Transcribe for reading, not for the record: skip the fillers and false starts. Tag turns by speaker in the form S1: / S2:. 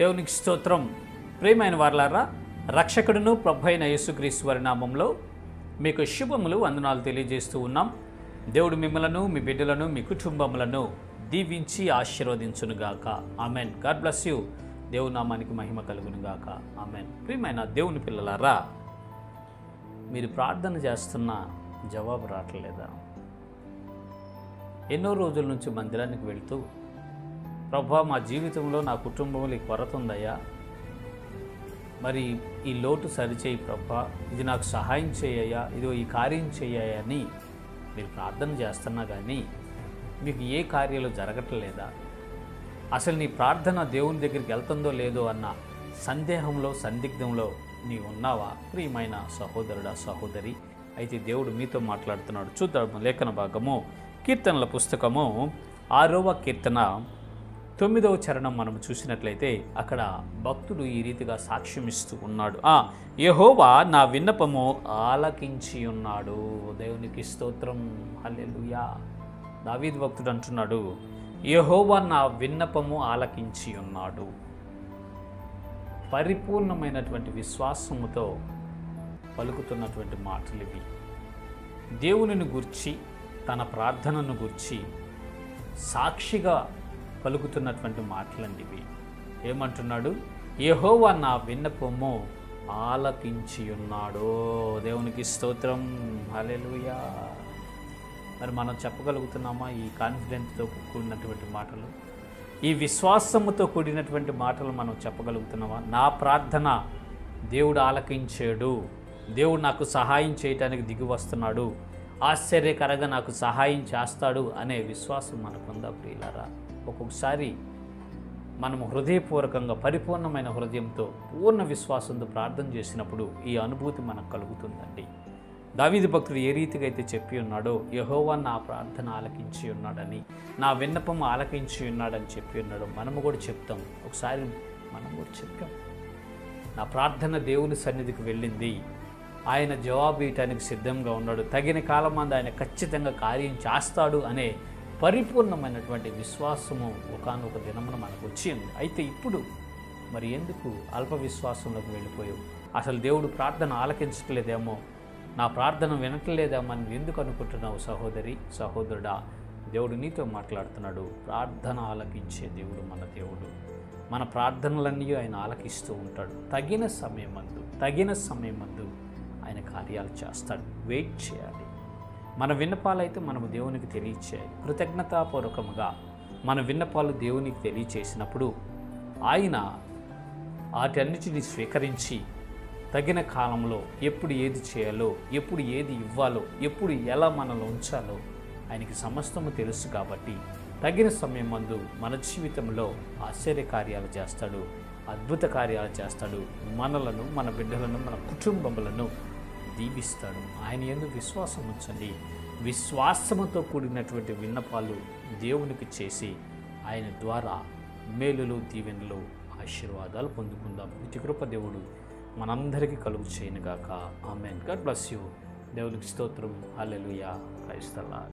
S1: దేవునికి స్తోత్రం. ప్రియమైన వారలారా, రక్షకుడును ప్రభు అయిన యేసుక్రీస్తు వారి నామంలో మీకు శుభములు వందనాలు తెలియజేస్తూ ఉన్నాం. దేవుడు మిమ్మలను, మీ బిడ్డలను, మీ కుటుంబములను దీవించి ఆశీర్వదించునుగాక. ఆమెన్. God bless you. దేవుని నామానికి మహిమ కలుగునుగాక. ఆమెన్. ప్రియమైన దేవుని పిల్లలారా, మీరు ప్రార్థన చేస్తున్న జవాబు రావట్లేదా? ఎన్నో రోజుల నుంచి మందిరానికి వెళ్తూ, ప్రభా మా జీవితంలో నా కుటుంబంలో ఈ కొరత ఉందయ్యా, మరి ఈ లోటు సరిచేయి ప్రభా, ఇది నాకు సహాయం చేయయ్యా, ఇదో ఈ కార్యం చేయయ్యా అని మీరు ప్రార్థన చేస్తున్నా కానీ మీకు ఏ కార్యాలు జరగట్లేదా? అసలు నీ ప్రార్థన దేవుని దగ్గరికి వెళ్తుందో లేదో అన్న సందేహంలో, సందిగ్ధంలో నీ ఉన్నావా? ప్రియమైన సహోదరుడా, సహోదరి, అయితే దేవుడు మీతో మాట్లాడుతున్నాడు. చూద్దాం లేఖన భాగము, కీర్తనల పుస్తకము 6వ కీర్తన 9వ చరణం మనం చూసినట్లయితే అక్కడ భక్తుడు ఈ రీతిగా సాక్ష్యం ఇస్తూ ఉన్నాడు. యెహోవా నా విన్నపము ఆలకించి ఉన్నాడు. దేవునికి స్తోత్రం. హల్లెలూయా. దావీదు భక్తుడు అంటున్నాడు, యెహోవా నా విన్నపము ఆలకించి ఉన్నాడు. పరిపూర్ణమైనటువంటి విశ్వాసముతో పలుకుతున్నటువంటి మాటలు ఇవి. దేవునిని గూర్చి, తన ప్రార్థనను గూర్చి సాక్షిగా పలుకుతున్నటువంటి మాటలండి ఇవి. ఏమంటున్నాడు? యెహోవా నా విన్నపము ఆలకించి ఉన్నాడు. దేవునికి స్తోత్రం. హల్లెలూయా. మరి మనం చెప్పగలుగుతున్నామా ఈ కాన్ఫిడెంట్తో కూడినటువంటి మాటలు, ఈ విశ్వాసముతో కూడినటువంటి మాటలు మనం చెప్పగలుగుతున్నామా? నా ప్రార్థన దేవుడు ఆలకించాడు, దేవుడు నాకు సహాయం చేయటానికి దిగి వస్తున్నాడు, ఆశ్చర్యకరంగా నాకు సహాయం చేస్తాడు అనే విశ్వాసం మనకుందా ప్రియులారా? ఒక్కొక్కసారి మనము హృదయపూర్వకంగా, పరిపూర్ణమైన హృదయంతో, పూర్ణ విశ్వాసంతో ప్రార్థన చేసినప్పుడు ఈ అనుభూతి మనకు కలుగుతుందండి. దావీదు భక్తుడు ఏ రీతిగా అయితే చెప్పి ఉన్నాడో, యెహోవా నా ప్రార్థన ఆలకించి ఉన్నాడని, నా విన్నపం ఆలకించి ఉన్నాడని చెప్పి ఉన్నాడు, మనము కూడా చెప్తాం. ఒకసారి మనం కూడా చెప్పాం, నా ప్రార్థన దేవుని సన్నిధికి వెళ్ళింది, ఆయన జవాబు ఇవ్వటానికి సిద్ధంగా ఉన్నాడు, తగిన కాలం మంది ఆయన ఖచ్చితంగా కార్యం చేస్తాడు అనే పరిపూర్ణమైనటువంటి విశ్వాసము ఒకానొక దినమున మనకు వచ్చింది. అయితే ఇప్పుడు మరి ఎందుకు అల్ప విశ్వాసంలోకి వెళ్ళిపోయావు? అసలు దేవుడు ప్రార్థన ఆలకించట్లేదేమో, నా ప్రార్థన వినట్లేదేమో అని ఎందుకు అనుకుంటున్నావు సహోదరి, సహోదరుడా? దేవుడు నీతో మాట్లాడుతున్నాడు. ప్రార్థన ఆలకించే దేవుడు మన దేవుడు. మన ప్రార్థనలన్నీ ఆయన ఆలకిస్తూ ఉంటాడు. తగిన సమయమందు ఆయన కార్యాలు చేస్తాడు. వెయిట్ చేయాలి. మన విన్నపాలైతే మనము దేవునికి తెలియచేయాలి. కృతజ్ఞతాపూర్వకముగా మన విన్నపాలు దేవునికి తెలియచేసినప్పుడు ఆయన వాటన్నిటిని స్వీకరించి తగిన కాలంలో ఎప్పుడు ఏది చేయాలో, ఎప్పుడు ఏది ఇవ్వాలో, ఎప్పుడు ఎలా మనలో ఉంచాలో ఆయనకి సమస్తము తెలుసు. కాబట్టి తగిన సమయమందు మన జీవితంలో ఆశ్చర్య కార్యాలు చేస్తాడు, అద్భుత కార్యాలు చేస్తాడు. మనలను, మన బిడ్డలను, మన కుటుంబములను దీవిస్తాడు. ఆయన యందు విశ్వాసం ఉంచండి. విశ్వాసముతో కూడినటువంటి విన్నపాలు దేవునికి చేసి ఆయన ద్వారా మేలులు, దీవెనలు, ఆశీర్వాదాలు పొందుకుందాం. ఇటు కృప దేవుడు మనందరికీ కలుగు చేయనుగాక. ఆమెన్. God bless you. దేవునికి స్తోత్రం. హల్లెలూయా. క్రైస్తవ